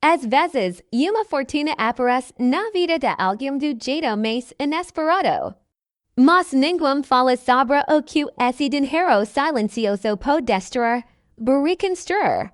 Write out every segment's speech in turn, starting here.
Às vezes, uma fortuna aparece na vida de alguém do jeito mais inesperado. Mas ninguém fala sobre o que esse dinheiro silencioso pode destruir, reconstruir.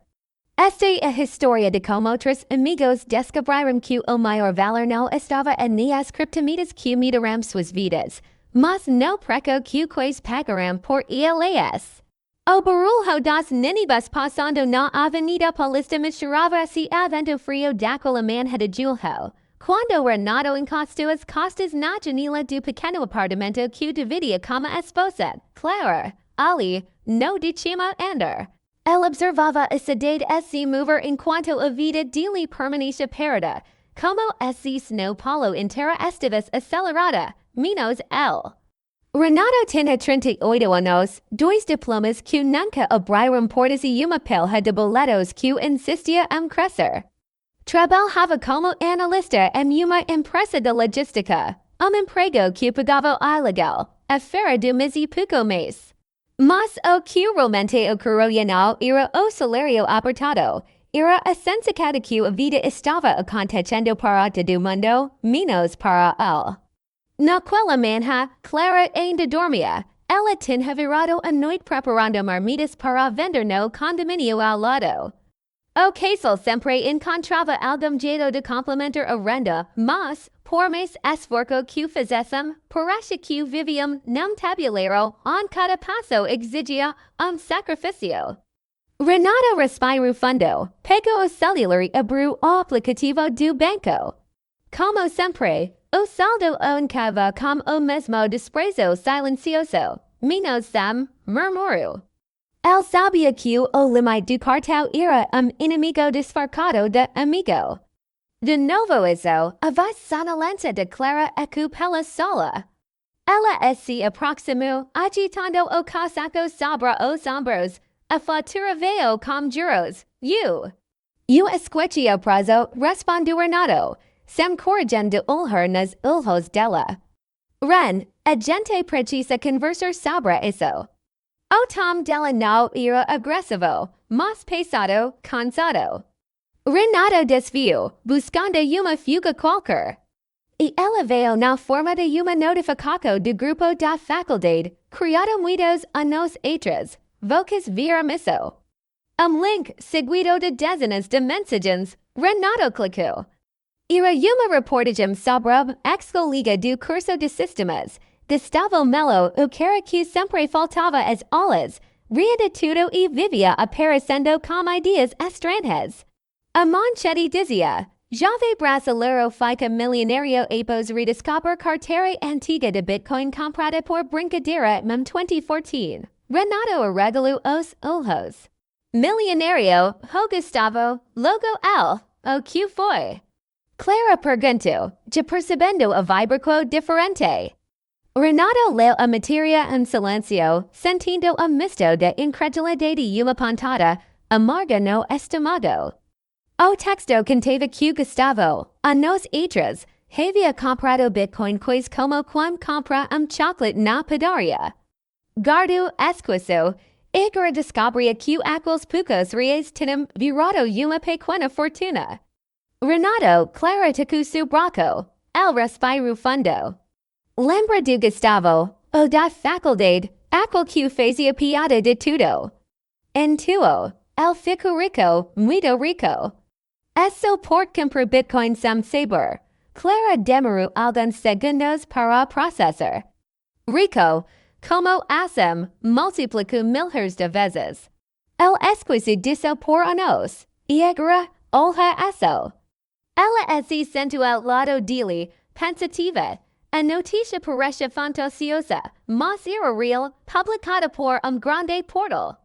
Esta é a história de como três amigos descobriram que o maior valor não estava nas criptomoedas que mudaram suas vidas, mas no preço que quais pagaram por elas. O barulho das ninibus passando na avenida Paulista misturava-se a vento frio daquela manhã de julho, quando Renato encostou as costas na janela do pequeno apartamento que dividia com a esposa, Clara, ali, no de cima andar. Ele observava a cidade se mover enquanto a vida dele permanecia parada, como se São Paulo inteira estivesse acelerada, menos ele. Renato tinha 38 anos, dois diplomas que nunca abriram portas e uma pilha de boletos que insistia em crescer. Trabalhava como analista em uma empresa de logística, emprego que pagava ilegal, a fora do mês e pouco mês. Mas o que realmente ocorria não era o salário apertado, era a sensação de que a vida estava acontecendo para todo mundo, menos para ele. Naquela manhã, Clara ainda dormia. Ela tinha virado a noite preparando marmitas para vender no condomínio ao lado. O casal sempre encontrava algum jeito de complementar a renda, mas, por mais esforço que fizessem, parece que viviam num tabuleiro onde cada passo exigia sacrifício. Renato respirou fundo, pegou o celular e abriu o aplicativo do banco. Como sempre, o saldo encava com o mesmo desprezo silencioso, menos Sam, murmurou. Ele sabia que o limite do cartão era inimigo disfarçado de amigo. De novo isso, a voz sonolenta de Clara ecoou pela sala. Ela se aproximou, agitando o casaco sobre os ombros. A fatura veio com juros. Eu escutei o prazo, respondeu Renato, sem coragem de olhar nos olhos dela. Ren, a gente precisa conversar sobre isso. O tom dela não era agressivo, mas pesado, cansado. Renato desviou, buscando uma fuga qualquer. E ela veio na forma de uma notificação do grupo da faculdade, criado muitos anos atrás, vocês viram isso. Link seguido de dezenas de mensagens, Renato clicou. Era uma reportagem sobre a ex-colega do curso de sistemas, Gustavo Melo, o cara que sempre faltava às aulas, ria de tudo e vivia aparecendo com ideias estranhas. A manchete dizia, jovem brasileiro fica milionário após redescobrir carteira antiga de Bitcoin comprada por brincadeira em 2014. Renato arregalou os olhos. Milionário, o Gustavo, logo L, o que foi? Clara perguntou, já percebendo a vibração diferente. Renato leu a matéria em silêncio, sentindo a misto de incredulidade e uma pontada amarga no estômago. O texto contava que Gustavo, anos atrás, havia comprado Bitcoin quase como quem compra chocolate na padaria. Guardou esqueço, e agora descobria que aqueles poucos reais tinham virado uma pequena fortuna. Renato, Clara tocou seu braço. Ele respirou fundo. Lembra do Gustavo, o da faculdade, aquele que fazia piada de tudo. Intuo, ele ficou rico, muito rico. Isso por comprar Bitcoin sem saber. Clara demorou alguns segundos para processar. Rico, como assim, multiplicou milhares de vezes. Ele esqueceu disso por anos. E agora, olha isso. Ela se sentou ao lado dele, pensativa. A notícia parece fantasiosa, mas era real, publicada por grande portal.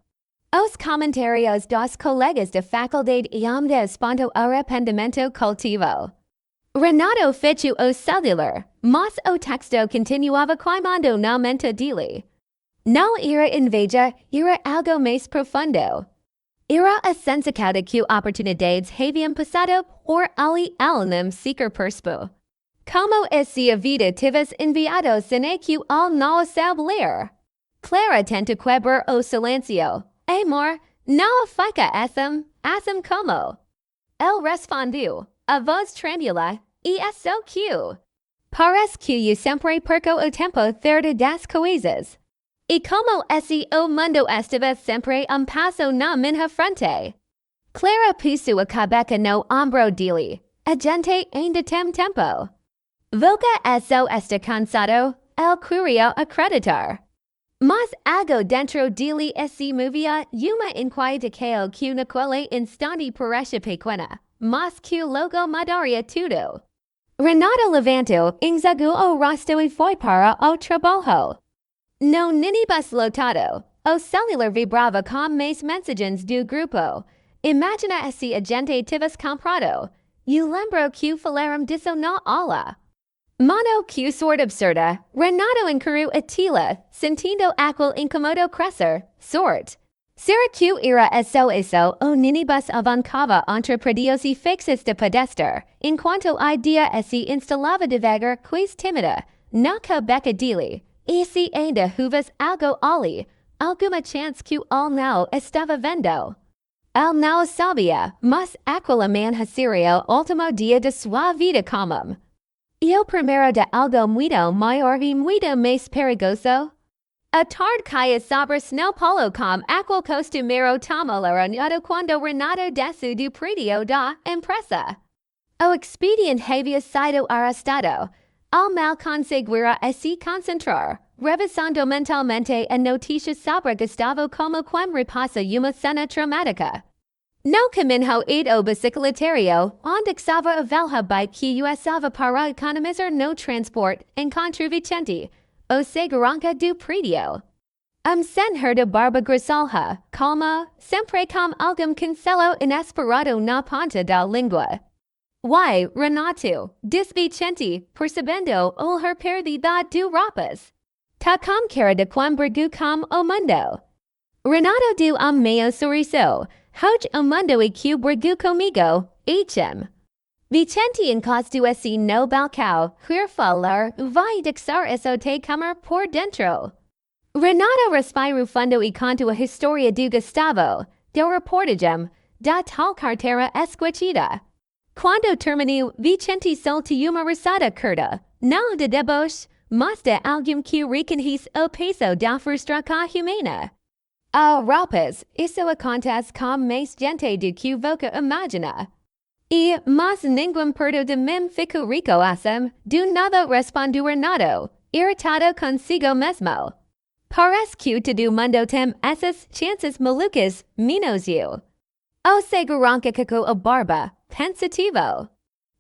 Os comentários dos colegas de faculdade iam de espanto arrependimento coletivo. Renato fechou o celular, mas o texto continuava queimando na mente dele. Não era inveja, era algo mais profundo. Era a sensação de que oportunidades haviam passado por ali num sequer percebido. Como se a vida tivesse enviado sem que ele não saber. Clara tentou quebrar o silêncio. Amor, não fica assim como. El respondió, a voz tremula, y eso que parece que yo siempre perco o tempo de das coisas. Y como ese o mundo estaba siempre un paso na minha frente. Clara puso a cabeca no hombro dili, a gente ainda tempo. Voca eso está cansado, el quería acreditar. Mas algo dentro dili ese movia uma inquieta que naquele instante parece pequena, mas que logo mudaria tudo. Renato levantou, enxugou o rosto e foi para o trabalho. No ninibus lotado, o celular vibrava com mais mensagens do grupo. Imagina esse agente tivesse comprado. Eu lembro que falaram disso na aula. Mano que sorte absurda, Renato encarou a tila, sentindo aquel incomodo crescer, sorte. Será que era eso o ninibus avancava entre predios e fixos de pedestre, enquanto a dia esse instalava devagar quase tímida, na cabeca dele. E se ainda huvas algo ali, alguma chance que o não estava vendo. El não sabia, mas aquela man seria o último dia de sua vida comum. E o primeiro de algo muito maior e muito mais perigoso? A tarde caia sobre São Paulo com aquel costumeiro tomo laranjado quando Renato desceu do prédio da empresa. O expediente havia sido arrestado. Al mal conseguirá se concentrar, revisando mentalmente a notícia sobre Gustavo como quem repassa uma cena traumática. No caminho o bicicletario, onde estava a velha bike que usava para economizar no transporte, encontrou Vicente, o segurança do prédio. Senhor de barba grisalha, calma, sempre com algum cancelo inesperado na ponta da língua. Why, Renato, disse Vicente, percebendo olhar perdida do rapaz. Tá com cara de quem brigou com o mundo. Renato deu meio sorriso, hoje o mundo e que brigou comigo, H.M. Vicente encosto esse no balcão, quer falar, vai deixar isso te comer por dentro. Renato respirou fundo e contou a história do Gustavo, do reportagem, da tal carteira esquecida. Quando terminou, Vicente soltou uma risada curta, não de deboche, mas de alguém que reconhece o peso da frustração humana. Rapaz, isso acontece com mais gente do que você imagina. E, mas ninguém perto de mim ficou rico assim, do nada respondeu Renato, irritado consigo mesmo. Parece que todo mundo tem essas chances malucas, menos eu. O segurança cacou a barba, pensativo.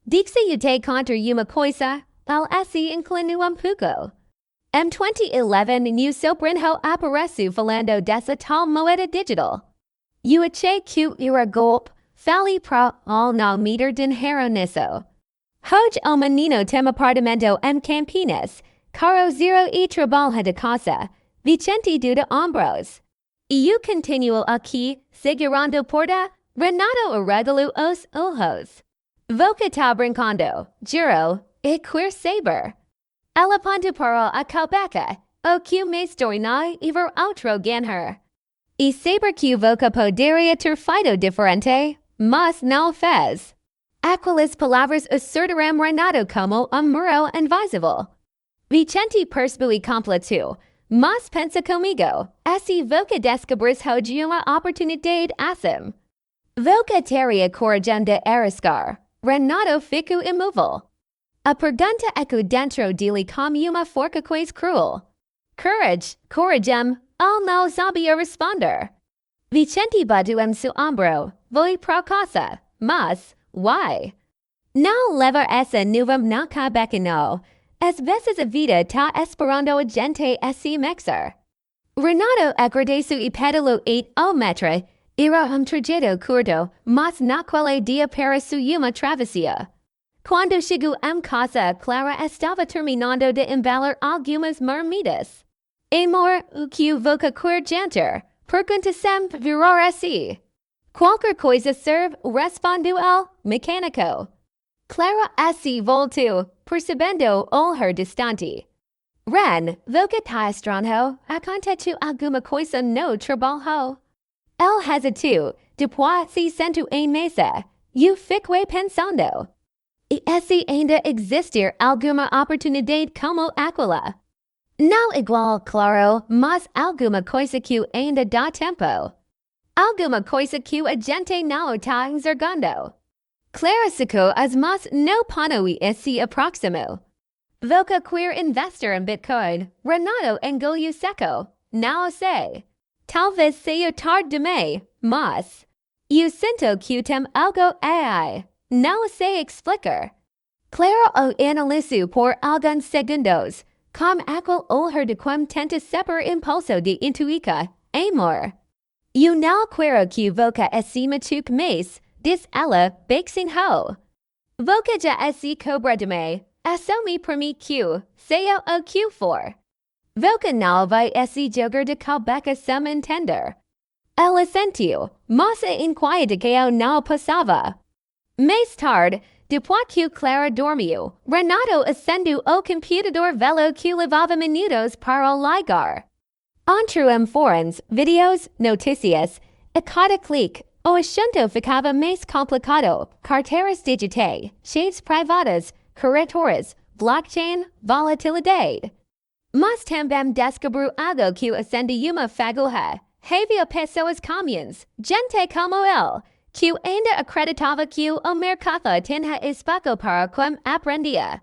Disse eu te contra uma coisa, esse inclinou pouco. Em 2011, eu sobrinho apareceu falando dessa tal moeda digital. Eu achei que era golpe, falei para não meter dinheiro nisso. Hoje o menino tem apartamento em Campinas, carro zero e trabalha de casa. Vicente de ombros. E eu continuo aqui, segurando porta, Renato arregalou os olhos. Você tá brincando, juro, e quer saber. Ela apontou para a cabeca, o que me torna ver outro ganhar. E saber que você poderia ter feito diferente, mas não fez. Aquelas palavras assertaram Renato como muro invisível. Vicente percebeu e completou. Mas pensa comigo, esse você descobris hoje uma oportunidade assim. Você teria coragem de arriscar. Renato ficou imóvel. A pergunta ecoou dentro dele como uma forca quase cruel. Coragem, não sabia responder. Vicente bateu em seu ombro, foi para casa, mas, why? Não levar essa nuvem na cabeça não. Às vezes a vida tá esperando a gente esse mixer. Renato agradeceu e pedalou 8 metros. Era trajeto curto, mas naquele dia pareceu uma travessia. Quando chegou em casa, Clara estava terminando de embalar algumas marmitas. Amor, o que você quer jantar? Pergunta sempre virar assim. Qualquer coisa serve, respondeu el mecânico. Clara assim voltou, percebendo olhar distante. Ren, você tá estranho, aconteceu alguma coisa no trabalho. El hesitou, depois se sentou em mesa. Eu fique pensando. E esse ainda existir alguma oportunidade como aquela. Não igual, claro, mas alguma coisa que ainda dá tempo. Alguma coisa que a gente não está enxergando. Clarifico as mas no pano e esse aproximo. Voca queer investor em Bitcoin, Renato engolho seco, não sei. Talvez seja tarde demais, mas eu sinto que tem algo aí. Não sei explicar. Claro o analiso por alguns segundos, como aquel olhar de quem tenta separar impulso de intuica, amor. Eu não quero que voca esse machuque mais, diz ela, bexing ho. Voca já esse cobra de me, assumi por mim que, seja o que for. Voca não vai esse jogar de calbeca sem entender. Ela sentiu, mas a inquieta que eu não passava. Mais tarde, depois que Clara dormiu, Renato acendeu o computador velo que levava minutos para o ligar. Entre foros, vídeos, notícias, a cada clique, o assunto ficava mais complicado. Carteiras digitais, chaves privadas, corretoras, blockchain, volatilidade. Mas também descobriu algo que acende uma fagulha. Havia pessoas comuns, gente como ele, que ainda acreditava que o mercado tinha espaço para quem aprendia.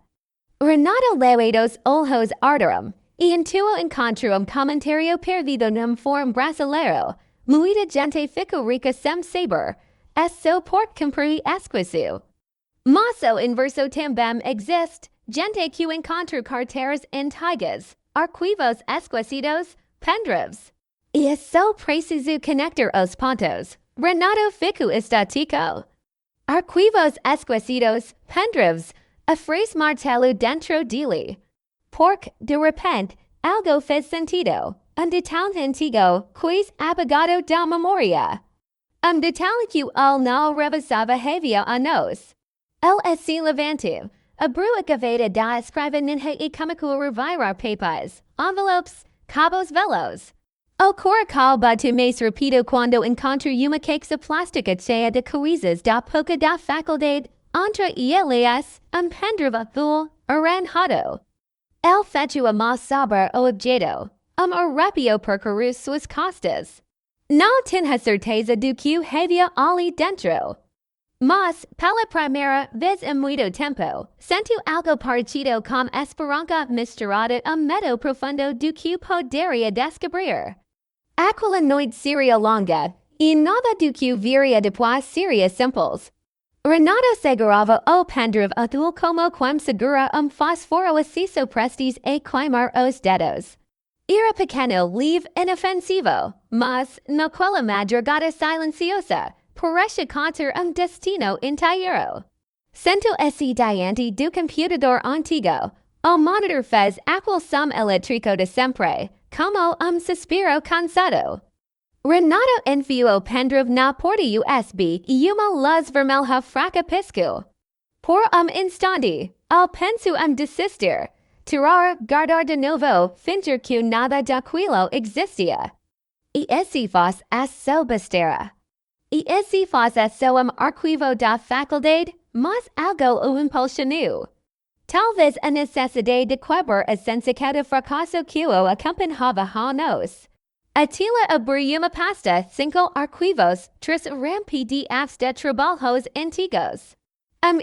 Renato leu os olhos arderam, e intuo encontrou comentário perdido num fórum brasileiro. Muita gente ficou rica sem saber. É só por cumprir esqueço. Mas o inverso também existe. Gente que encontrou carteiras antigas, arquivos esquecidos, pendrives. E é só preciso conectar os pontos. Renato ficou estático. Arquivos esquecidos, pendrives, a frase martelo dentro dele. Porque, de repente, algo fez sentido. Detalhe antigo, quiz apagado da memória. Detalhe que ele não revisava havia anos. Ele se levantou, abriu a gaveta da escriva ninja e começou a revirar papéis, envelopes, cabos velos. O coracal bate mais rápido quando encontra uma caixa plástica cheia de coisas da pouca da faculdade, entre elas, pendrive azul, arranjado. Ele fechou a mão sobre o objeto. Rápido percorreu suas costas. Não tinha certeza do que havia ali dentro. Mas, pela primeira vez em muito tempo, sentiu algo parecido com esperança misturada a medo profundo do que poderia descobrir. Aquela noite seria longa, e nada do que viria depois seria simples. Renato segurava o pendrive azul como quem segura fósforo aceso prestes a queimar os dedos. Era pequeno, leve, inofensivo, mas, naquela madrugada silenciosa, parecia conter destino inteiro. Sento esse diante do computador antigo. O monitor fez aquel som elétrico de sempre, como suspiro cansado. Renato enfiou o pendrive na porta USB e uma luz vermelha fraca piscou. Por instante, ele pensou desistir. Tirar, guardar de novo, fingir que nada daquilo existia. E esse faz a sua besteira. E esse faz a sua arquivo da faculdade, mas algo o impulsionou. Talvez a necessidade de quebrar a sensicado fracasso que o acompanhava a nós. Atila abriu uma pasta, 5 arquivos, 3 PDFs de trabalhos antigos. Era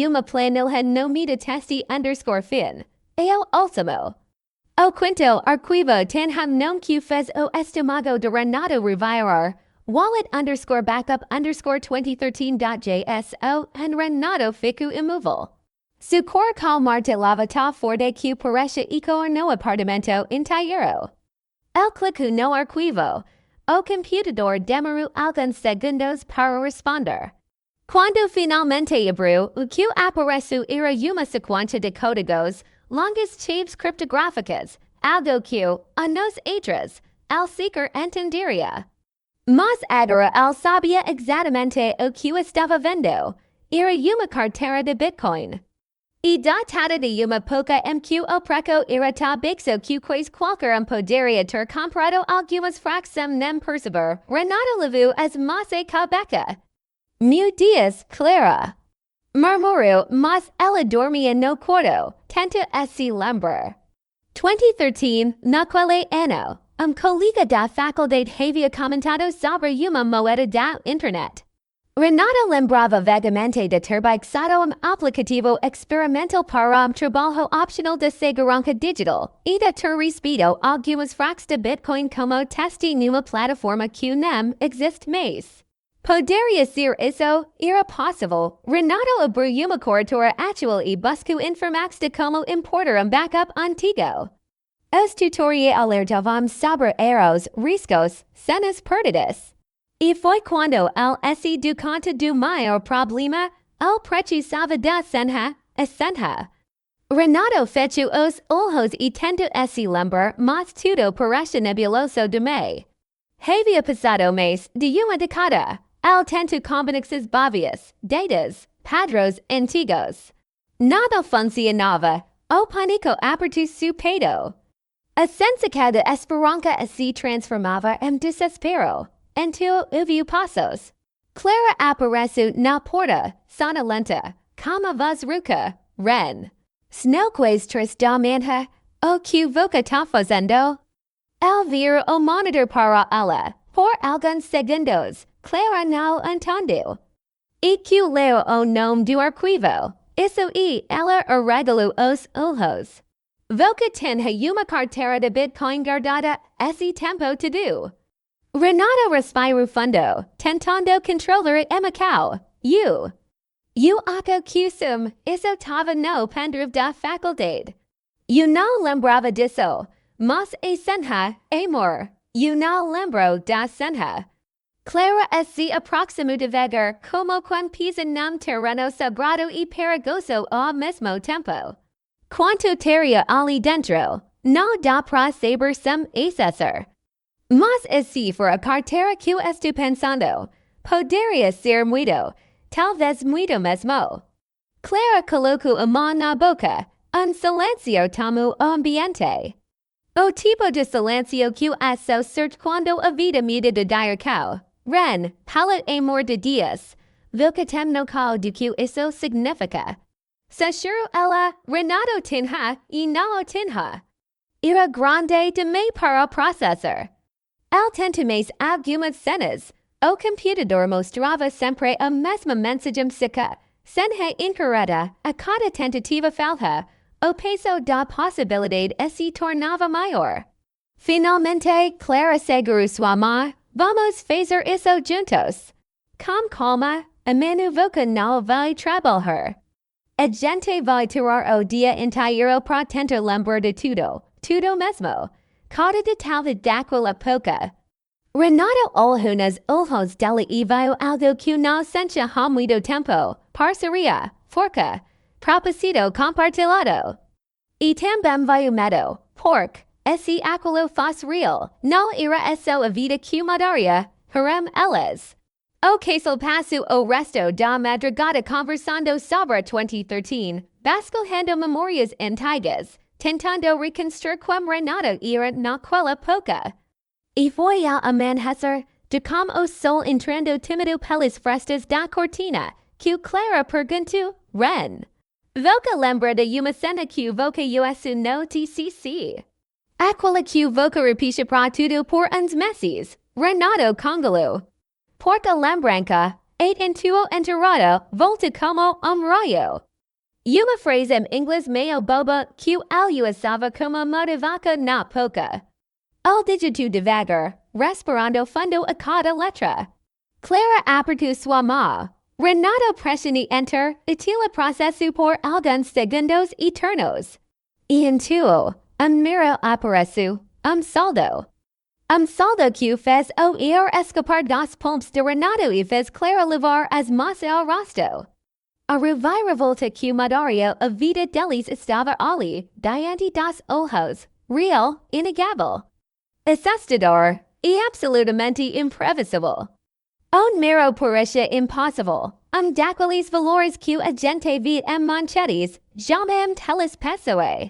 uma planilha no mito teste _fin. E o último. O quinto arquivo tinha nome que fez o estômago de Renato revirar. Wallet _backup _2013.jso and Renato ficou imóvel. Su coracal martelava ta forte que parecia ecoar no apartamento inteiro. El clicou no arquivo. O computador demorou alguns segundos para responder. Quando finalmente abriu, o que apareceu era uma sequência de códigos, longas chaves criptográficas, algo que, a nós outros, el sequer entenderia. Mas agora ele sabia exatamente o que estava vendo. Era uma carteira de Bitcoin. E datada de uma pouca que o preço era tão baixo que qualquer poderia ter comprado algumas fracções nem perceber. Renato levou as mãos a cabeça. Mu dias clara. Murmuro mas ela dormia no quarto, tento se lembrar. 2013, naquele ano, colega da faculdade havia comentado sobre uma moeda da internet. Renato lembrava vagamente de ter baixado aplicativo experimental para trabalho optional de segurança digital e de ter recebido algumas fracas de Bitcoin como teste numa plataforma que não existe mais. Poderia ser isso? Era possível. Renato abriu uma corretora atual e buscou informações de como importar backup antigo. Os tutoriais alertavam sobre erros, riscos, cenas perdidas. E foi quando ele se deu conta do maior problema, ele precisava da senha. Renato fechou os olhos e tentou se lembrar, mas tudo parecia nebuloso demais. Havia passado mais de uma década. Ele tentou combinações básias, datas, padrões antigos. Nada funcionava. O pânico apertou seu peito. A sensação de esperança se transformava em desespero. Então ouviu passos. Clara apareceu na porta, sonolenta, como a voz rouca, Ren. Snelquez tristammente, o que você está fazendo? Ele virou o monitor para ela. Por alguns segundos, Clara não entendeu. E que leu o nome do arquivo. Isso e ela arregalou os olhos. Você tem uma carteira de Bitcoin guardada esse tempo todo. Renato respirou fundo, tentando controlar a Macau. Eu acho que isso estava no pendrive da faculdade. Eu não lembrava disso, mas a senha, amor. Eu não lembro da senha. Clara se aproximou devagar, como quando pisa num terreno sagrado e perigoso ao mesmo tempo. Quanto teria ali dentro? Não dá para saber sem acessar. Mas se for a carteira que estou pensando, poderia ser muito, talvez muito mesmo. Clara colocou a mão na boca, silêncio tomou o ambiente. O tipo de silêncio que é certo quando a vida muda de direção. Ren, pelo amor de Deus, você tem noção do que isso significa. Seguro ela, Renato tinha e não tinha. Era grande demais para o processor. Ele tentou mais algumas cenas. O computador mostrava sempre a mesma mensagem seca. Senha incorreta, a cada tentativa falha. O peso da possibilidade se tornava maior. Finalmente, Clara segurou sua mão. Vamos fazer isso juntos. Com calma, a menu você não vai trabalhar. A gente vai tirar o dia inteiro para tentar lembrar de tudo mesmo. Cada detalhe daquela pouca. Renato olhou nos olhos dela e viu algo que não sentia há muito tempo. Parceria, forca, propósito compartilhado. E também viu medo, porque, esse aquilo faz real, não era isso a vida que mudaria, harem elas. O casal passou o resto da madrugada conversando sobre 2013, vasculhando memórias antigas, tentando reconstruir como Renato era naquela época. E foi ao amanhecer, de como o sol entrando tímido pelas frestas da cortina, que Clara perguntou, Ren. Você lembra de uma cena que você usou no TCC? Aquela que você repete para tudo por uns meses, Renato congelou. Porque lembrança, intuo enterrado, volta como raio. Uma frase em inglês meio boba que ele usava como motivaca na pouca. Ele digitou devagar, respirando fundo a cada letra. Clara apertou sua mão. Renato pressionou enter, aquele processo por alguns segundos eternos. E então, miro apareceu, saldo. Saldo que fez o escapar das palmas de Renato e fez Clara levar as mãos ao rosto. A reviravolta que mudaria a vida deles estava ali, diante das olhos, real, inegável. Assustador e absolutamente imprevisível. Mero parecia impossível. Daqueles valores que a gente vê em manchetes, jamais teles pessoas.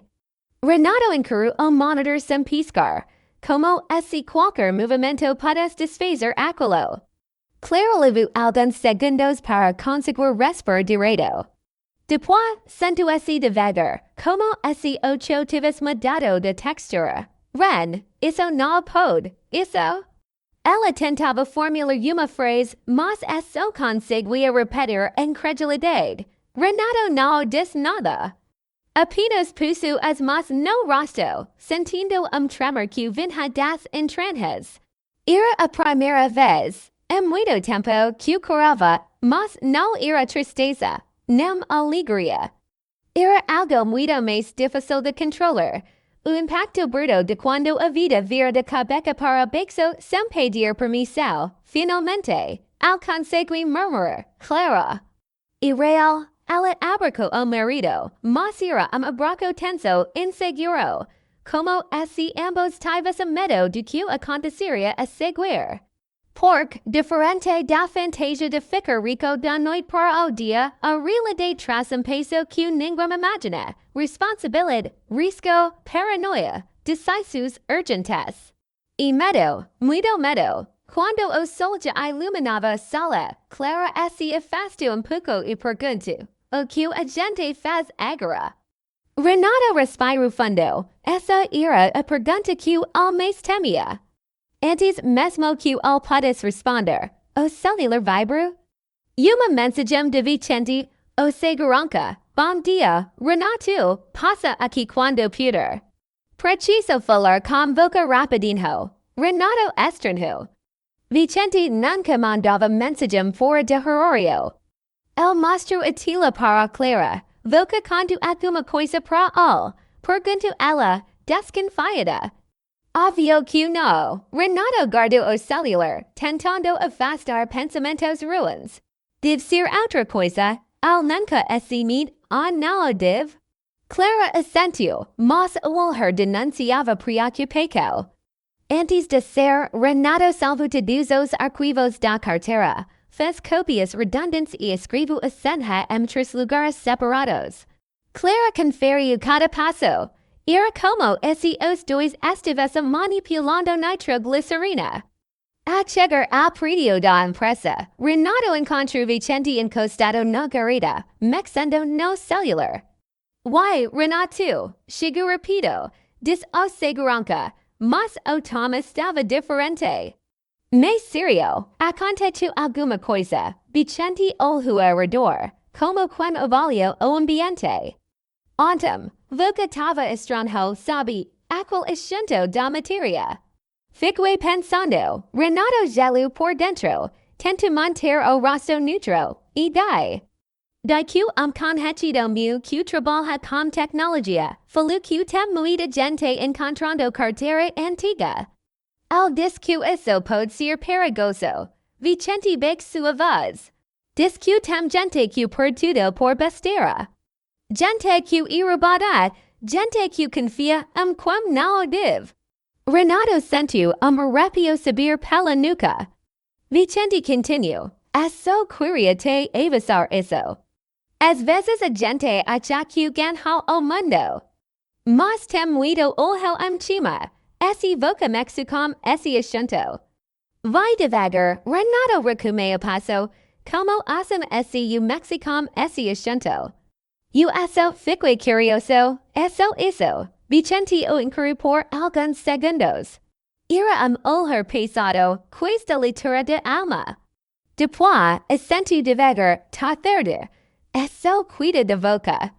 Renato encarou o monitor sem piscar, como se qualquer movimento pudesse desfazer aquilo. Claro levu alguns segundos para conseguir respirar direito. Depois, sento esse devagar, como esse ocho tives mudado de textura. Ren, isso não pode, isso. Ela tentava formular uma frase, mas só conseguia repetir incredulidade. Renato não disse nada. Apenas puso as mãos no rosto, sentindo tremor que vinha das entranhas. Era a primeira vez, muito tempo que curava, mas não era tristeza, nem alegria. Era algo muito mais difícil de controlar. O impacto bruto de quando a vida vira de cabeça para baixo sem pedir permissão, finalmente, ao conseguir murmurar, Clara. Irreal, ela abracou o marido, mas era abraço tenso, inseguro, como se ambos tivessem medo do que aconteceria a seguir. Porque, diferente da fantasia de ficar rico da noite para o dia, a realidade traz peso que ninguém imagina, responsabilidade, risco, paranoia, decisões urgentes. E medo, muito medo. Quando o sol já iluminava a sala, Clara se afastou pouco e perguntou, o que a gente faz agora? Renato respirou fundo. Essa era a pergunta que o mais temia. Antes mesmo que o pudesse responder, o celular vibrou. Uma mensagem de Vicente, o segurança. Bom dia, Renato, passa aqui quando puder. Preciso falar com boca rapidinho. Renato estranhou. Vicente nunca mandava mensagem fora de horário. Ele mostrou a tela para Clara. Boca quando alguma coisa para ele. Perguntou ela, desconfiada. Óbvio que não. Renato guardou o celular, tentando afastar pensamentos ruins. Deve ser outra coisa. Ele nunca se mete não deve. Clara assentiu, mas o olhar denunciava preocupação. Antes de ser, Renato salvou todos os arquivos da carteira, fez cópias redundantes e escreveu a senha em 3 lugares separados. Clara conferiu cada passo. Era como se os dois estivessem manipulando nitroglicerina. A chegar ao prédio da empresa, Renato encontrou Vicente encostado na garita, mexendo no celular. Uai, Renato, chegou rápido, disse o segurança, mas o tom estava diferente. Mais sério, aconteceu alguma coisa. Vicente olhou ao redor, como quem avaliou o ambiente. Então, boca estava estranho, sabe, aquele assunto da matéria. Fiquei pensando, Renato gelou por dentro, tentou manter o rosto neutro, e daí? Daí que conhecido meu que trabalha com tecnologia, falou que tem muita gente encontrando carteira antiga. Ele disse que isso pode ser perigoso. Vicente baixou sua voz. Disse que tem gente que pertudo por besteira. Gente que é roubada, gente que confia como não deve. Renato sentiu arrepio subir pela nuca. Vicente continuou, só queria te avisar isso. Às vezes a gente acha que ganha o mundo. Mas tem muito olho em cima. Esse boca mexe com esse assunto. Vai devagar, Renato recume o passo, como assim esse mexe com esse assunto. Eu fiquei curioso, isso. Vicente o inquirir por alguns segundos. Era olhar pesado, quase de leitura de alma. Depois, assentiu devagar, tarde. Só cuida da boca.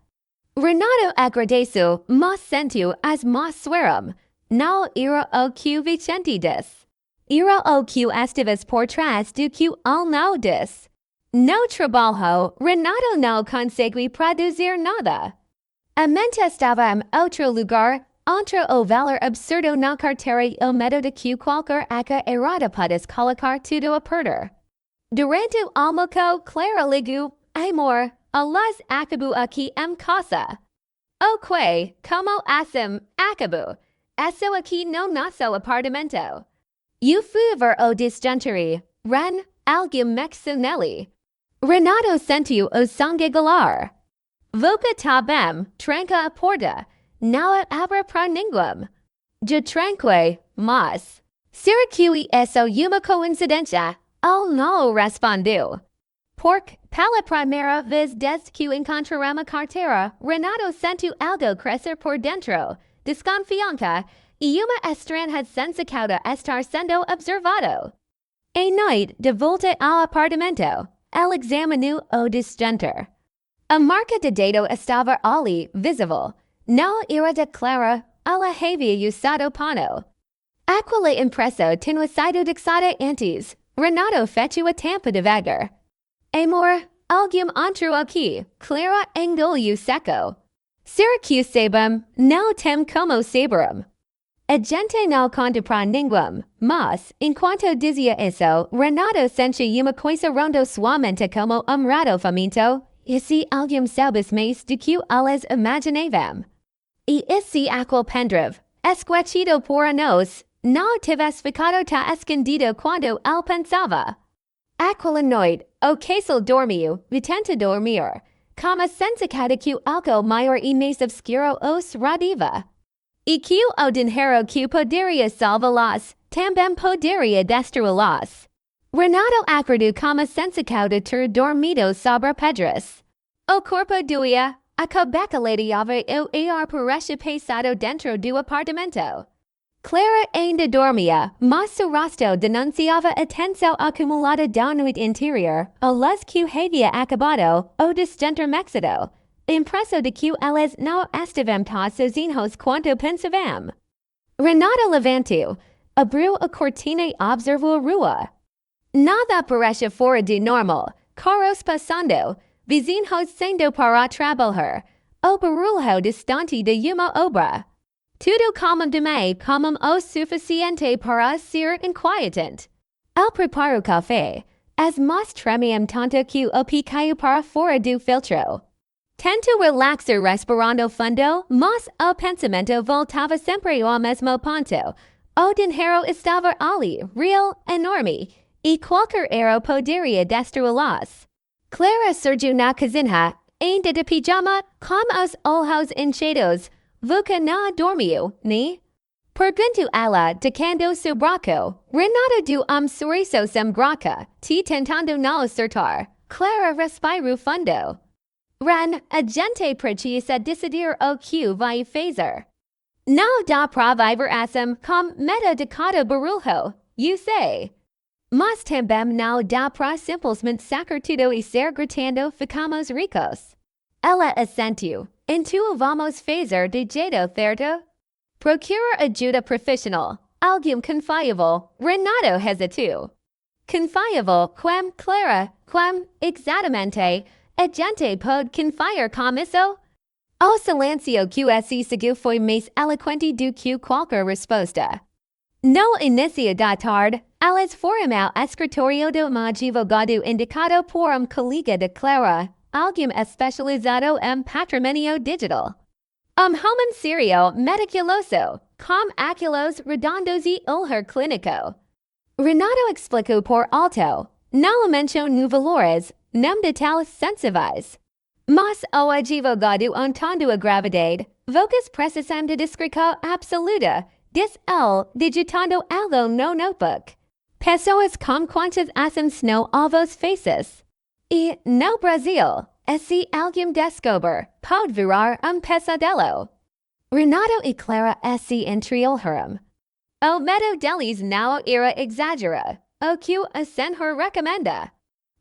Renato agradeceu, mas sentiu as mãos suaram. Não era o que Vicente disse. Era o que estivesse por trás do que ele não disse. No trabalho, Renato não conseguiu produzir nada. A mente estava em outro lugar, entre o valor absurdo na carteira e o medo de que qualquer aca errada pudesse colocar tudo a perder. Durante o almoço, Clara ligou, amor, alas acabou aqui em casa. Ok, como assim, acabou? Isso aqui no nosso apartamento. Eu fui ver o disjuntori, Ren, alguém mexeu nele. Renato sentiu o sangue galar. Boca tá bem, tranca a porta. Não abra para ninguém. Já tranquei, mas... Será que isso uma coincidência? Oh no, respondu. Pork, pala primera vez desde que encontramos cartera, Renato sentiu algo crecer por dentro, desconfiança, e uma estranha sensação de estar sendo observado. A noite, de volta ao apartamento, ele examinou o disjuntor. A marca de dedo estava ali, visível. Não era de Clara, ela havia usado pano. Aquela impressão tinha sido deixada antes. Renato fechou a tampa devagar. Amor, alguém entrou aqui. Clara engoliu seco. Será que sabem? Não tem como saberem. A gente não contempla ninguém, mas, enquanto dizia isso, Renato sentia uma coisa rondo suavemente como rato faminto. E se alguém soubesse mais do que eles imaginavam? E se aquele pendrive, esquecido por nós, não tivesse ficado tão escondido quando ele pensava? Aquela noite, o casal dormiu, tenta dormir, com a sensação de que algo maior e mais obscuro os rodeava. E que o dinheiro que poderia salvá-los também poderia destruí-los. Renato acordou com a sensação de ter dormido sobre pedras. O corpo doía, a cabeça ladeava o ar parecia pesado dentro do apartamento. Clara ainda dormia, mas seu rosto denunciava a tensão acumulada da noite interior, o luz que havia acabado, o desdormecido, impresso de que eles não estavam tão sozinhos quanto pensavam. Renato levantou, abriu a cortina e observou a rua. Nada parecia fora do normal, carros passando, vizinhos saindo para trabalhar, o barulho distante de uma obra. Tudo calmamente como o suficiente para ser inquietante. Ele preparou café, as mas tremiam tanto que o pé caiu para fora do filtro. Tentou relaxar respirando fundo, mas o pensamento voltava sempre ao mesmo ponto. O dinheiro estava ali, real, enorme, e qualquer erro poderia destruí-los. Clara surgiu na cozinha, ainda de pijama, com os olhos inchados. Vuca não dormiu, né? Perguntou ela, tocando seu braço. Renato deu sorriso sem graça, tentando não acertar. Clara respirou fundo. Ren, a gente precisa decidir o que vai fazer. Não dá para viver assim com medo de cada barulho, eu sei. Mas também não dá para simplesmente sacar tudo e ser gritando ficamos ricos. Ela assentiu. Então vamos fazer de jeito certo? Procura ajuda profissional. Alguém confiável. Renato hesitou. Confiável, quem, Clara, quem, exatamente, a gente pode confiar com isso? O silêncio que se seguiu foi mais eloquente do que qualquer resposta. No início da tarde, eles foram ao escritório de advogado indicado por colega de Clara. Alguém especializado em patrimônio digital. Homem serio meticuloso, com aqueles redondos e olhar clínico. Renato explicou por alto, não mencionou valores, nem detalhes sensíveis. Mas o advogado entendeu a gravidade, vocas precisam de discrição absoluta, disse ele, digitando algo no notebook. Pessoas com quantas ações no avos faces. E no Brasil, se alguém descobre, pode virar pesadelo. Renato e Clara se entreolharam. O medo deles não era exagerado, o que a senhor recomenda?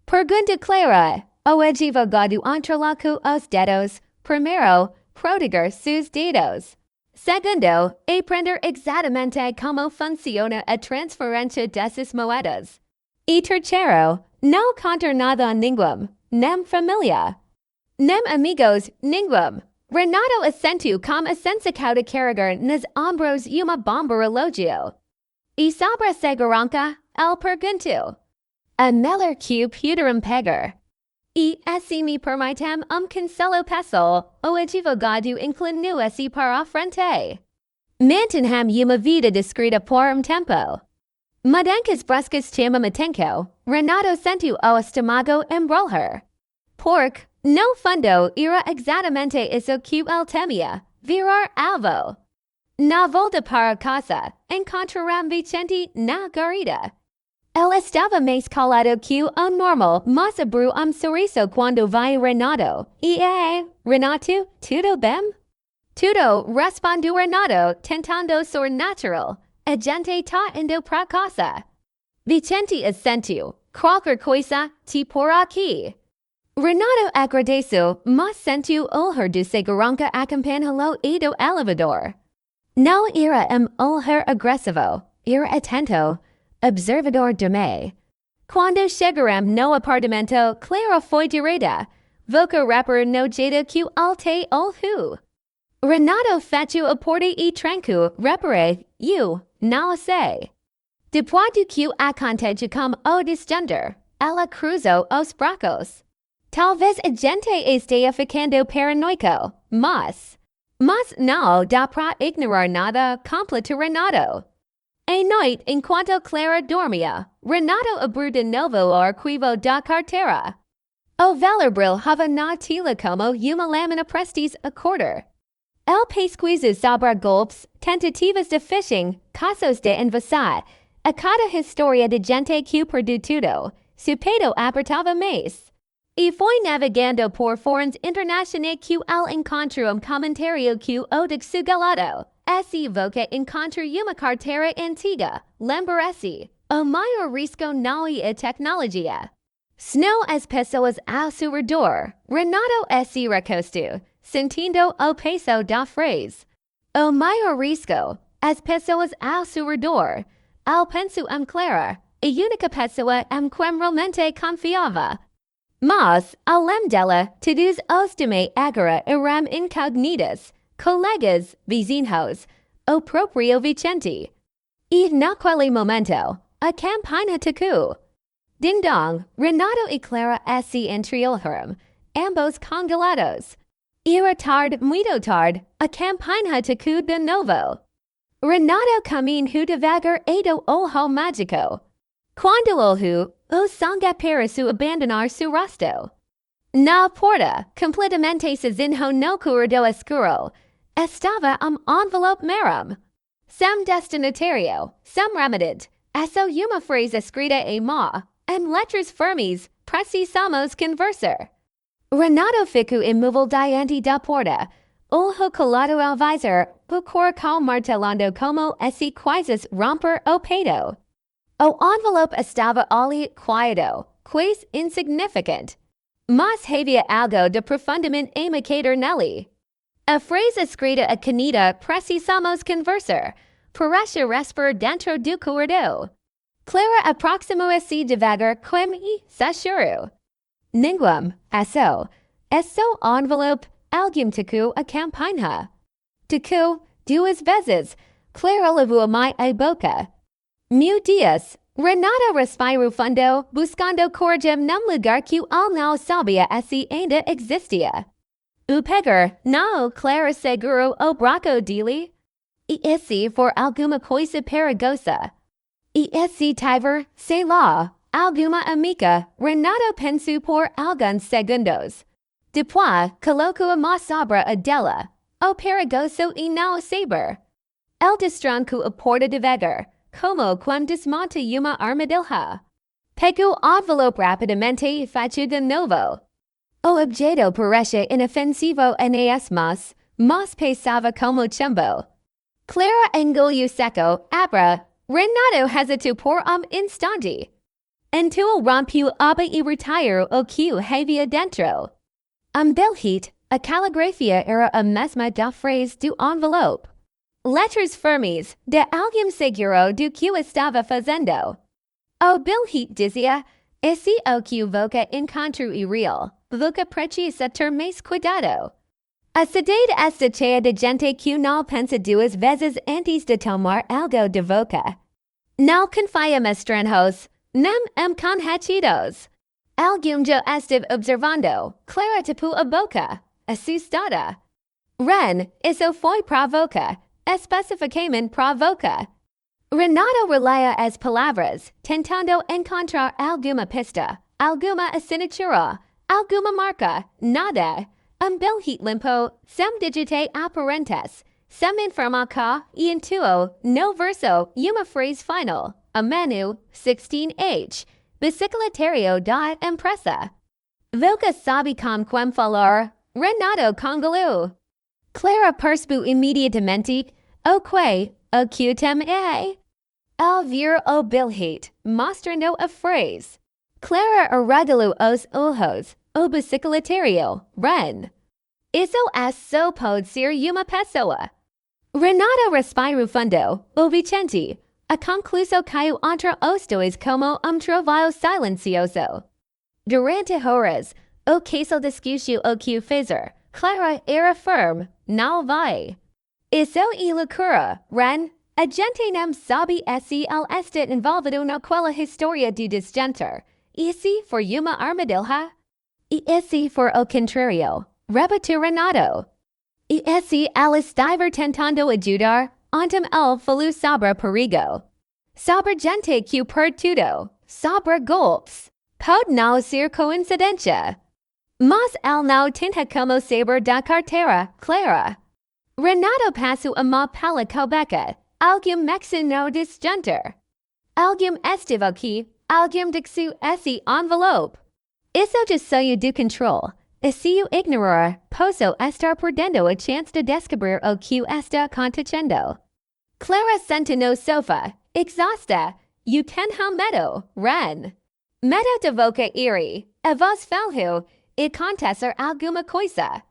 Pergunta Clara. O advogado entrelacou os dedos. Primeiro, proteger seus dedos. Segundo, aprender exatamente como funciona a transferência dessas moedas. E terceiro, não contar nada a ninguém, nem família, nem amigos, ninguém. Renato assentiu com a sensação de carregar nas ombros uma bomba relógio. E sobre a segurança, ele perguntou. A melhor que puderam pegar. E se me permitem conselho pessoal, o advogado inclinou-se para a frente. Mantenham uma vida discreta por tempo. Mudanças bruscas chamam atenção. Renato sentiu o estômago embrulhar. Porque, no fundo, era exatamente isso que ele temia, virar alvo. Na volta para casa, encontraram Vicente na garita. El estaba mais calado que o normal, mas abriu sorriso quando vi Renato. Renato, tudo bem? Tudo, respondeu Renato, tentando ser natural. A gente tá indo pra casa. Vicente assentiu. Qualquer coisa, te por aqui. Renato agradeceu, mas sentiu olhar de segurança acompanhá-lo e do elevador. Não era olhar agressivo, era atento, observador também. Quando chegaram no apartamento, Clara foi direta. Voca rapper no jeito que alte olhu. Renato fechou a porta e trancou. Reparei, eu não sei. Depois do que aconteceu com o desgender, ela cruzou os braços. Talvez a gente esteja ficando paranoico, mas não dá pra ignorar nada, completou Renato. À noite, enquanto Clara dormia, Renato abriu de novo o arquivo da carteira. O Valorbril havia na tela como uma lâmina prestes a cortar. El pesquisa sobre golpes, tentativas de phishing, casos de invasão, a cada história de gente que perdeu tudo, su peito apertava mais. E foi navegando por fóruns internacionais que ele encontrou comentário que o dessugalado. Esse voca encontra uma carteira antiga, lembra-se, o maior risco não é a tecnologia. São as pessoas ao seu redor. Renato se recostou, sentindo o peso da frase. O maior risco, as pessoas ao seu redor. Ele pensou Clara, a única pessoa em quem realmente confiava. Mas, além dela, todos os demais agora eram incógnitas, colegas, vizinhos, o próprio Vicente. E naquele momento, a campanha tocou. Ding dong, Renato e Clara se entreolharam, ambos congelados. Era tarde, muito tarde, a campanha tocou de novo. Renato caminhou devagar e do olho mágico. Quando olhou, o sangue apareceu abandonar seu rosto. Na porta, completamente sozinho no corredor escuro, estava envelope marrom. Sem destinatário, sem remediante, essa uma frase escrita em em letras firmes, precisamos conversar. Renato ficou imóvel diante da porta, olho colado ao visor, o coração martelando como se quisesse romper o peito. O envelope estava ali quieto, quase insignificante. Mas havia algo de profundamente imitador nele. A frase escrita a caneta precisamos conversar, parece respirar dentro do corredor. Clara aproximou-se devagar como sussurrou. Ninguém, isso envelope, alguém tocou a campanha. Tocou, duas vezes, Clara levou a boca. Meu Deus, Renato respirou fundo, buscando coragem num lugar que ele não sabia se ainda existia. O pegar, não, Clara segurou o braço dele. E se for alguma coisa perigosa? E se tiver, sei lá, alguma amiga, Renato pensou por alguns segundos. Depois, colocou a mão sobre a dela. O perigoso e não saber. Ele destrancou a porta devagar, como quando desmonta uma armadilha. Pegou o envelope rapidamente e fechou de novo. O objeto parece inofensivo mas pesava como chumbo. Clara engoliu seco, abra. Renato hesitou por instante. Então rompeu aba e retirou o que havia dentro. Bilhete, a caligrafia era a mesma da frase do envelope. Letras firmes, de alguém seguro do que estava fazendo. O bilhete dizia, esse o que voca encontro irreal, voca precisa ter mais cuidado. A cidade está cheia de gente que não pensa duas vezes antes de tomar algo de voca. Não confia em estranhos, nem conhecidos. Alguém já esteve observando, Clara tapou a boca, assustada. Ren, isso foi pra voca, especificamente pra voca. Renato relia as palavras, tentando encontrar alguma pista, alguma assinatura, alguma marca, nada. Bilhete limpo, sem digite aparentes, sem informação e intuo, no verso, uma frase final. a menu 16H, bicicletario da empresa. Voca sabe com quem falar, Renato Congalu. Clara persbu imediatamente, o que, o que tem é. Al vir o bilhete, mostrando a phrase. Clara arregalo os ojos, o bicicletario, Ren. Isso é só pode ser uma pessoa. Renato respirou fundo, o Vicente, a concluso caiu entre os dois como trabalho silencioso. Durante horas, o caso discutiu o que fazer. Clara era firme, não vai. Isso é loucura, Ren. A gente não sabe se ele está envolvido naquela história do disjuntor. E se for uma armadilha? E se for o contrário? Repetiu Renato. E se ele estava tentando ajudar? Então ele falou sobre perigo. Sobre gente que perde tudo. Sobre golpes. Pode não ser coincidência. Mas ele não tenta como saber da carteira, Clara. Renato passou a mão pela cabeça. Alguém mencionou disjuntor. Alguém esteve aqui. Alguém dixu esse envelope. Isso já saiu do controle. E se eu ignorar, posso estar perdendo a chance de descobrir o que está acontecendo. Clara senta no sofá, exausta. Eu tenho medo, Ren. Medo de boca iri. A voz falhou e acontecer alguma coisa.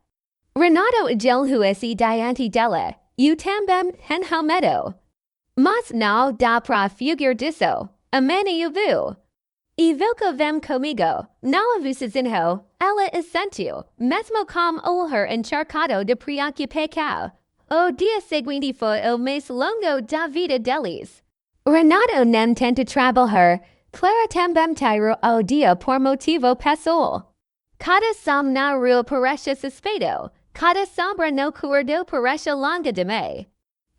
Renato gelhu esse diante dela. Eu também tenho medo. Mas não dá pra fugir disso. Amene eu viu. E vilka vem comigo. Não avusazinho. Ela assentiu, mesmo com olhar encharcado de preocupação. O dia seguinte foi o mais longo da vida deles. Renato não tenta trabalhar. Clara também tirou o dia por motivo pessoal. Cada som na rua parece suspeito. Cada sombra no corredor parece longa demais.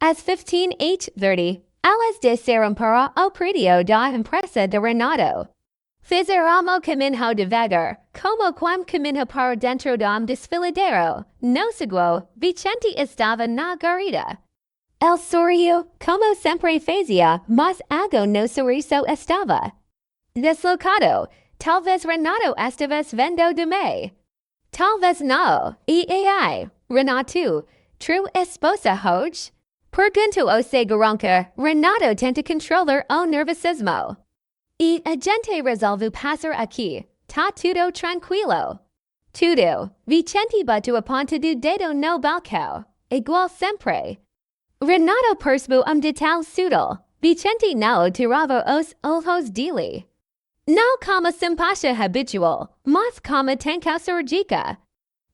Às 15h30, elas desceram para o prédio da empresa de Renato. Fizeram caminho devagar, como quem caminha para dentro de desfiladeiro. No segundo, Vicente estava na garita. El sorriu, como sempre fazia, mas algo no sorriso estava deslocado. Talvez Renato estivesse vendo de mim. Talvez não. E ai, Renato, true esposa hoje? Perguntou o segurança. Renato tenta controlar o nervosismo. E a gente resolveu passar aqui. Tá tudo tranquilo. Tudo. Vicente bateu a ponta do dedo no balcão. Igual sempre. Renato percebeu detalhe sutil. Vicente não tirava os olhos dele. Não como simpatia habitual, mas como tensão surgica.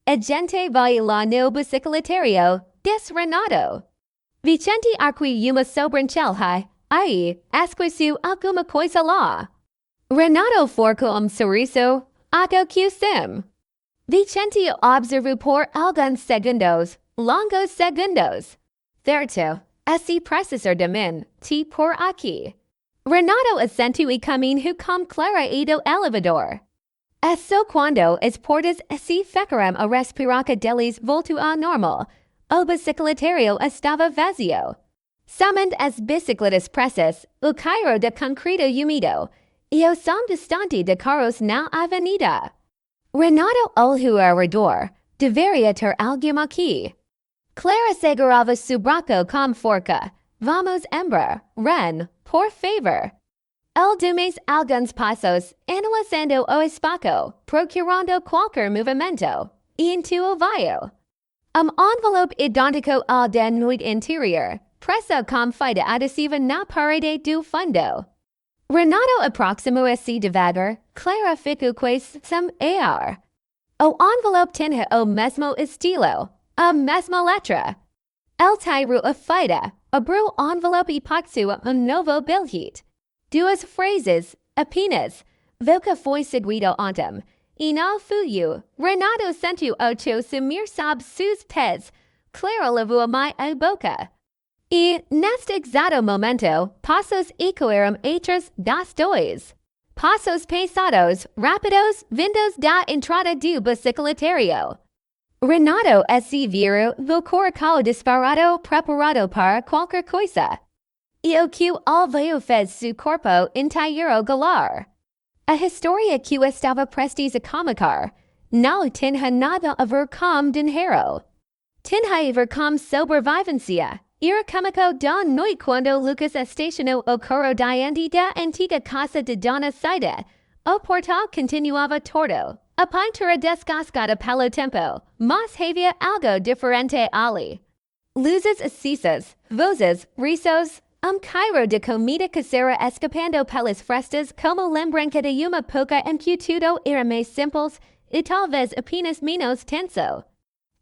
A gente vai lá no bicicletario, disse Renato. Vicente arque uma sobrancelha. Aí, esqueceu alguma coisa lá. Renato forcou sorriso. Algo que sim. Vicente observou por alguns segundos. Longos segundos. Certo. Esse processor de mim, te por aqui. Renato assentiu e caminhou com Clara e do elevador. É só quando as portas se fecharam a respiração deles voltou ao normal. O bicicletario estava vazio. Somente as bicicletas pressas, o cairo de concreto úmido, e o som distante de carros na avenida. Renato olhou ao redor. Deveria ter alguém aqui. Clara segurava su braço com força. Vamos embora, Ren, por favor. El dumes alguns passos, analisando o espaço, procurando qualquer movimento. E into o vaio. Envelope idêntico ao da noite interior. Pressa com fita adesiva na parede do fundo. Renato aproximou-se devagar. Clara ficou sem ar. O envelope tinha o mesmo estilo, a mesma letra. El tirou a fita, abriu o envelope e passou novo bilhete. Duas frases, apenas. Voca foi seguido ontem. E não fui. Renato sentiu o teu sumir sob seus pés. Clara levou a boca. E, neste exato momento, passos ecoaram entre das dois. Passos pesados, rápidos, vindos da entrada do bicicletario. Renato se virou do corpo disparado preparado para qualquer coisa. Eoq alveo fez su corpo intero galar. A historia que estava prestes a comicar, não tinha nada a ver com dinheiro. Tinha a ver com sobrevivência. Era comico da noite quando Lucas estacionou o carro diante da antiga casa de Dona Cida. O portal continuava torto. A pintura descascada pelo tempo, mas havia algo diferente ali. Luzes acesas, vozes, risos, cairo de comida caseira escapando pelas frestas como lembrança de uma pouca amplitude era mais simples e talvez apenas menos tenso.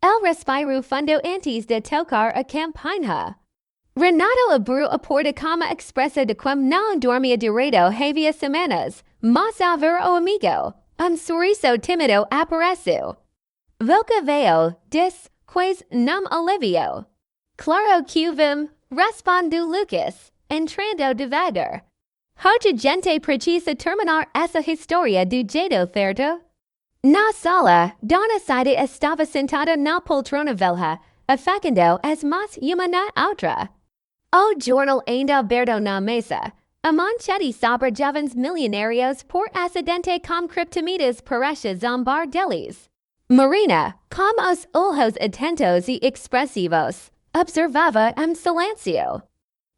El respiro fundo antes de tocar a campainha. Renato abriu a porta como expressa de quem não dormia direito havia semanas, mas a ver o amigo. Sorriso tímido apareceu. Voca veio, quais não alivio. Claro que vim, respondeu Lucas, entrando devagar. Hoje gente precisa terminar essa história do jeito certo. Na sala, Dona Cida estava sentada na poltrona velha, afagando as mãos uma na outra. O jornal ainda aberto na mesa. A manchete sobre jovens milionários por acidente com criptomoedas parece zombar deles. Marina, com os olhos atentos e expressivos, observava silêncio.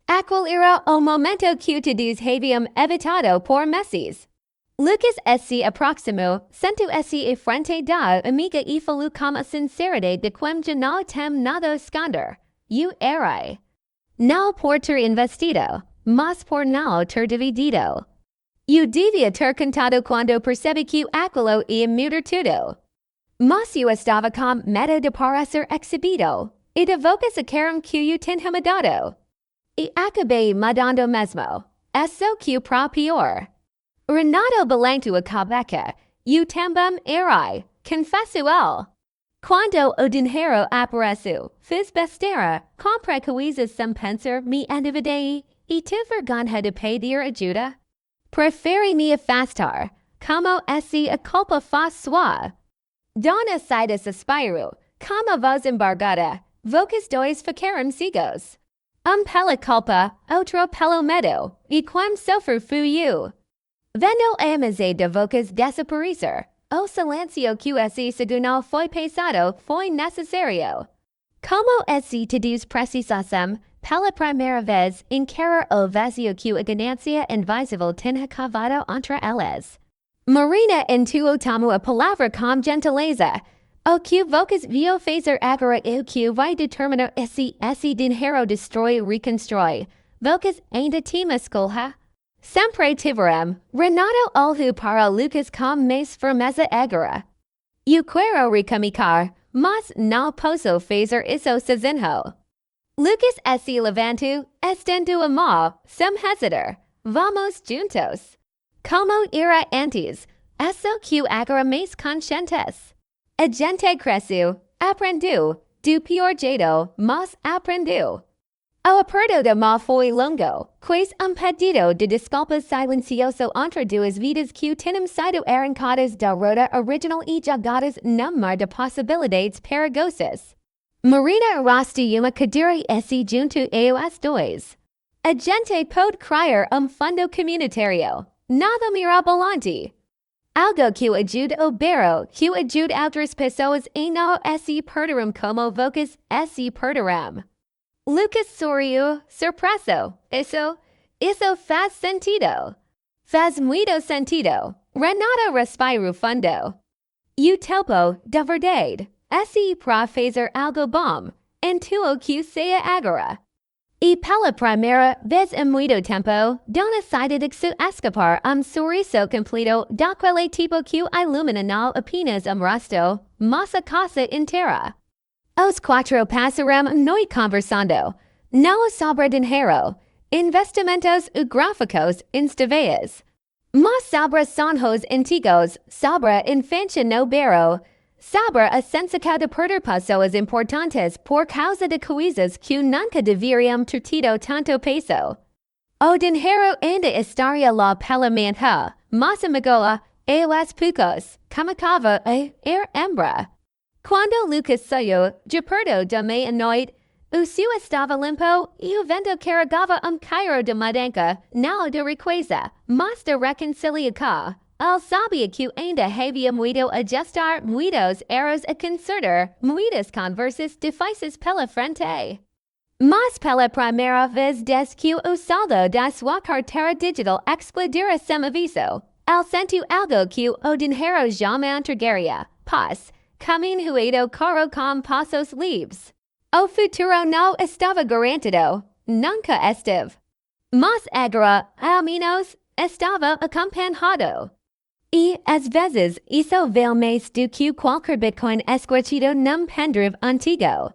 Aquele era o momento que todos haviam evitado por meses. Lucas se aproximou, sentou-se em frente da amiga e falou com a sinceridade de quem já não tem nada a esconder. Eu errei. Não por ter investido, mas por não ter dividido. Eu devia ter contado quando percebi que aquilo ia mudar tudo. Mas eu estava com medo de parecer exibido, e de vocês acharam que eu tinha mudado. E acabei mudando mesmo. Isso que para pior. Renato balançou a cabeça. Eu também errei, confesso ele. Quando o dinheiro apareceu, fiz besteira, comprei coisas sem pensar, me endividei, e tive vergonha de pedir ajuda. Preferi me afastar, como se a culpa fosse sua. Dona Cida suspirou, com a voz embargada, vocês dois ficaram cegos. Pela culpa, outro pelo medo, e quem sofre fui eu. Vendo a amizade de vocês desaparecer, o silêncio que esse segundo foi pesado foi necessário. Como esse todos precisassem, pela primeira vez, encarar o vazio que a ganância invisível tinha cavado entre eles. Marina intuiu tomou a palavra com gentileza. O que vocês viu fazer agora é o que vai determinar esse dinheiro destrói ou reconstrói. Vocês ainda têm escolha? Sempre tiveram. Renato olhou para Lucas com mais firmeza agora. Eu quero recomicar, mas não posso fazer isso sozinho. Lucas se levantou, estendeu a mão, sem hesitar. Vamos juntos. Como era antes, isso que agora mais conscientes. A gente cresceu, aprendeu, do pior jeito, mas aprendeu. O aperto de mão foi longo, quase pedido de desculpas silencioso entre duas vidas que tinham sido arrancadas da roda original e jogadas num mar de possibilidades perigosas. Marina arrastou uma cadeira se junto a os dois. A gente pode criar fundo comunitário. Nada mirabolante. Algo que ajude o bairro, que ajude outras pessoas e não se perderão como vocês se perderão. Lucas sorriu, surpreso. Isso faz sentido. Faz muito sentido. Renato respirou fundo. Eu topo, de verdade. Se para fazer algo bom, intuo que seja agora. E pela primeira vez em muito tempo, Dona Cida deixou escapar sorriso completo daquele tipo que ilumina não apenas rosto, mas a casa inteira. Os quatro passaram noite conversando, não sobre dinheiro, investimentos e gráficos instáveis, mas sobre sonhos antigos, sobre a infância no bairro, sobre a sensação de perder pessoas importantes por causa de coisas que nunca deveriam ter tido tanto peso. O dinheiro ainda estaria lá pela manhã, mas amigola, aos poucos, começava a embra. Quando Lucas saiu, de perto da meia-noite, O su estava limpo, e o vento carregava cairo de mudança, não de riqueza, mas de reconciliação. Ele sabia que ainda havia muito ajustar, muitos erros a consertar, muitas conversas difíceis pela frente. Mas pela primeira vez desde que o saldo da sua carteira digital explodira sem aviso, ele sentiu algo que o dinheiro jamais entregaria. Paz, caminho ruído corro com passos livres. O futuro não estava garantido, nunca esteve. Mas agora, ao menos, estava acompanhado. E, às vezes, isso vale mais do que qualquer Bitcoin escondido num pendrive antigo.